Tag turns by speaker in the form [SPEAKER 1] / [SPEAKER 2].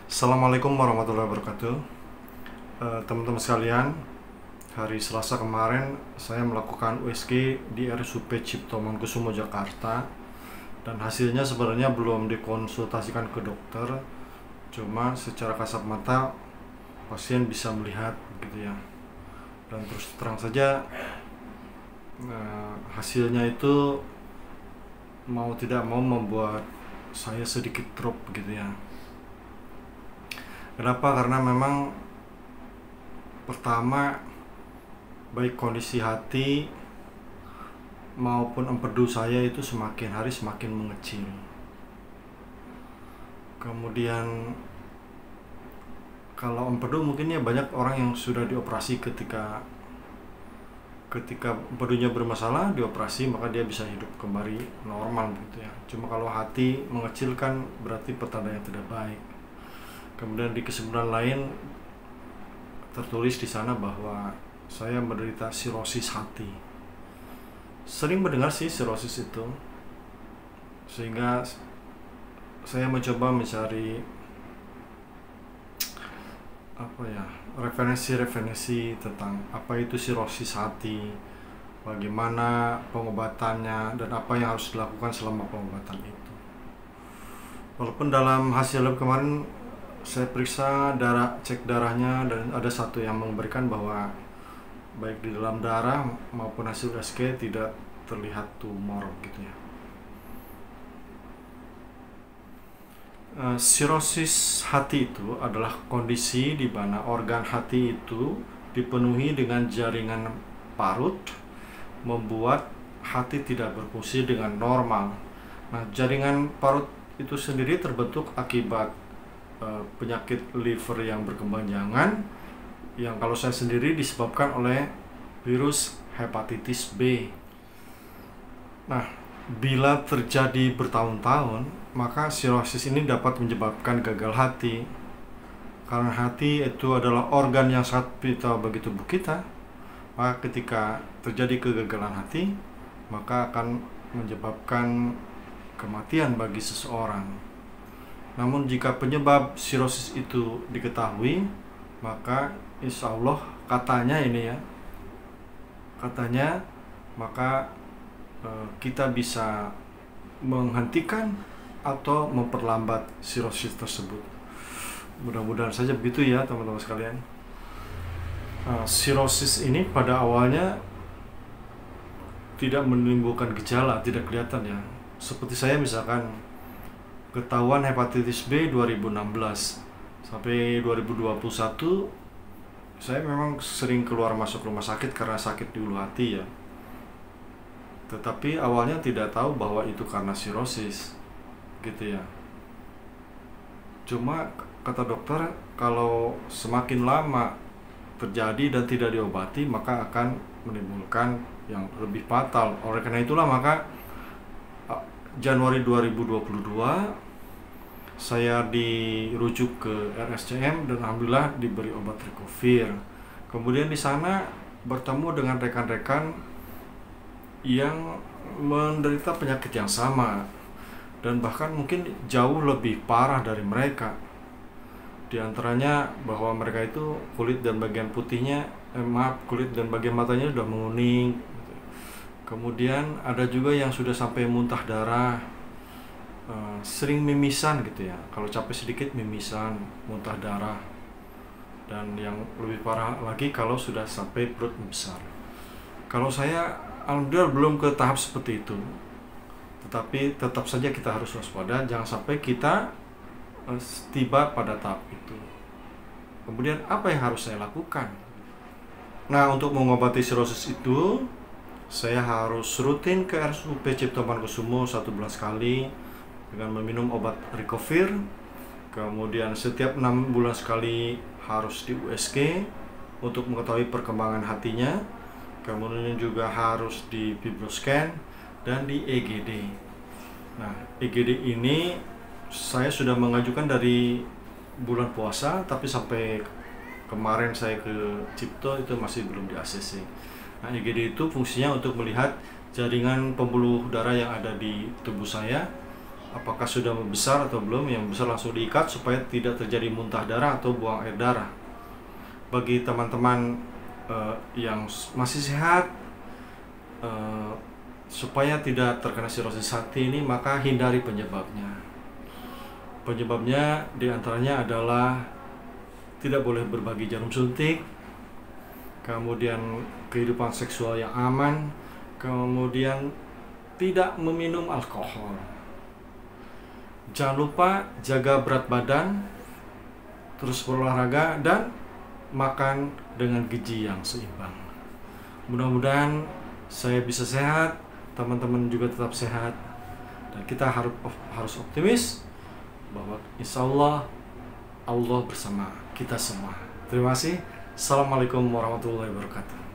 [SPEAKER 1] Assalamualaikum warahmatullahi wabarakatuh. Teman-teman sekalian, hari Selasa kemarin saya melakukan USG di RSUP Cipto Mangunkusumo Jakarta, dan hasilnya sebenarnya belum dikonsultasikan ke dokter, cuma secara kasat mata pasien bisa melihat gitu ya. Dan terus terang saja hasilnya itu mau tidak mau membuat saya sedikit drop gitu ya. Kenapa? Karena memang pertama, baik kondisi hati maupun empedu saya itu semakin hari semakin mengecil. Kemudian kalau empedu mungkin ya banyak orang yang sudah dioperasi, ketika empedunya bermasalah dioperasi maka dia bisa hidup kembali normal gitu ya. Cuma kalau hati mengecil kan berarti pertanda yang tidak baik. Kemudian di kesimpulan lain tertulis di sana bahwa saya menderita sirosis hati. Sering mendengar sih sirosis itu, sehingga saya mencoba mencari referensi tentang apa itu sirosis hati, bagaimana pengobatannya, dan apa yang harus dilakukan selama pengobatan itu. Walaupun dalam hasil lab kemarin saya periksa cek darahnya, dan ada satu yang memberikan bahwa baik di dalam darah maupun hasil USG tidak terlihat tumor gitu ya. Sirosis hati itu adalah kondisi di mana organ hati itu dipenuhi dengan jaringan parut, membuat hati tidak berfungsi dengan normal. Nah, jaringan parut itu sendiri terbentuk akibat penyakit liver yang berkepanjangan, yang kalau saya sendiri disebabkan oleh virus hepatitis B. Nah, bila terjadi bertahun-tahun, maka sirosis ini dapat menyebabkan gagal hati. Karena hati itu adalah organ yang sangat vital bagi tubuh kita, maka ketika terjadi kegagalan hati, maka akan menyebabkan kematian bagi seseorang. Namun jika penyebab sirosis itu diketahui, maka insya Allah maka kita bisa menghentikan atau memperlambat sirosis tersebut. Mudah-mudahan saja begitu ya teman-teman sekalian. Sirosis ini pada awalnya tidak menimbulkan gejala, tidak kelihatan ya. Seperti saya misalkan ketahuan hepatitis B 2016 sampai 2021, saya memang sering keluar masuk rumah sakit karena sakit di ulu hati ya. Tetapi awalnya tidak tahu bahwa itu karena sirosis gitu ya. Cuma kata dokter, kalau semakin lama terjadi dan tidak diobati maka akan menimbulkan yang lebih fatal. Oleh karena itulah maka Januari 2022 saya dirujuk ke RSCM dan alhamdulillah diberi obat Ricovir. Kemudian di sana bertemu dengan rekan-rekan yang menderita penyakit yang sama dan bahkan mungkin jauh lebih parah dari mereka. Di antaranya bahwa mereka itu kulit dan bagian matanya sudah menguning. Kemudian ada juga yang sudah sampai muntah darah, sering mimisan gitu ya. Kalau capek sedikit mimisan, muntah darah. Dan yang lebih parah lagi kalau sudah sampai perut membesar. Kalau saya alhamdulillah belum ke tahap seperti itu. Tetapi tetap saja kita harus waspada, jangan sampai kita tiba pada tahap itu. Kemudian apa yang harus saya lakukan? Nah, untuk mengobati sirosis itu, saya harus rutin ke RSUP Cipto Mangunkusumo 1 bulan sekali dengan meminum obat Ricovir. Kemudian setiap 6 bulan sekali harus di USG untuk mengetahui perkembangan hatinya. Kemudian juga harus di fibroscan dan di EGD. Nah, EGD ini saya sudah mengajukan dari bulan puasa, tapi sampai kemarin saya ke Cipto itu masih belum di ACC. Nah, EGD itu fungsinya untuk melihat jaringan pembuluh darah yang ada di tubuh saya, apakah sudah membesar atau belum. Yang besar langsung diikat supaya tidak terjadi muntah darah atau buang air darah. Bagi teman-teman yang masih sehat, supaya tidak terkena sirosis hati ini, maka hindari penyebabnya. Penyebabnya diantaranya adalah tidak boleh berbagi jarum suntik, kemudian kehidupan seksual yang aman, kemudian tidak meminum alkohol. Jangan lupa jaga berat badan, terus berolahraga, dan makan dengan gizi yang seimbang. Mudah-mudahan saya bisa sehat, teman-teman juga tetap sehat, dan kita harus optimis bahwa insya Allah Allah bersama kita semua. Terima kasih. Assalamualaikum warahmatullahi wabarakatuh.